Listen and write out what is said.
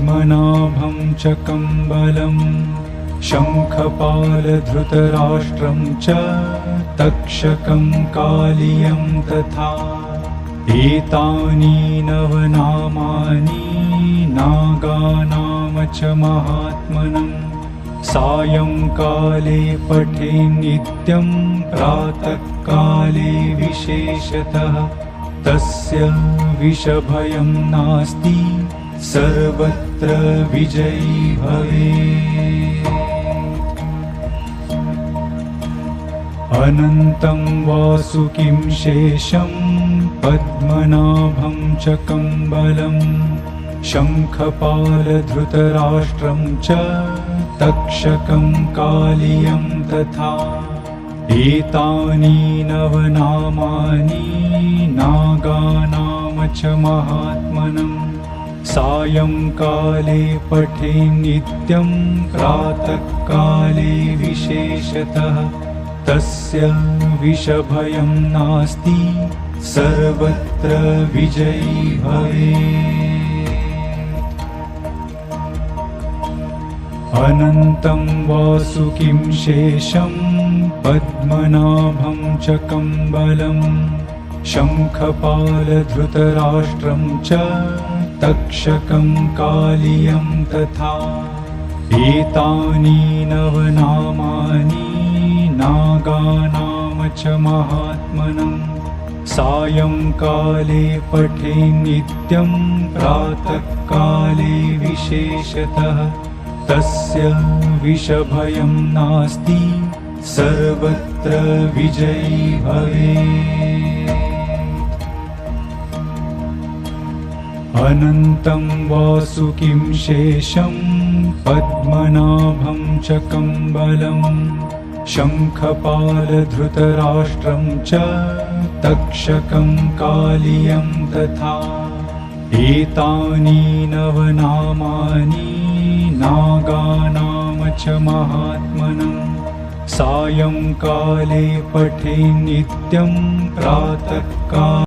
पद्मनाभं च कम्बलं शङ्खपालधृतराष्ट्रं च तक्षकं कालियं तथा एतानि नवनामानि नागानाम च महात्मनं सायंकाले पठे नित्यं प्रातःकाले विशेषतः तस्य विषभयं नास्ति सर्वत्र विजयी भवेत्। अनन्तं वासुकिं शेषं पद्मनाभं च कम्बलं शङ्खपालधृतराष्ट्रं च तक्षकं कालियं तथा एतानि नवनामानि नागानाम च महात्मनं सायंकाले पठे नित्यं प्रातःकाले विशेषतः तस्य विषभयं नास्ति सर्वत्र विजयी भवेत्। अनन्तं वासुकिं शेषं पद्मनाभं च कम्बलं शङ्खपालधृतराष्ट्रं च तक्षकं कालियं तथा एतानि नवनामानि नागानाम च महात्मनं सायंकाले पठे नित्यं प्रातःकाले विशेषतः तस्य विषभयं नास्ति सर्वत्र विजयी भवेत्। अनन्तं वासुकिं शेषं पद्मनाभं च कम्बलं शङ्खपालधृतराष्ट्रं च तक्षकं कालियं तथा एतानि नवनामानि नागानाम च महात्मनं सायंकाले पठे नित्यं प्रातःकाले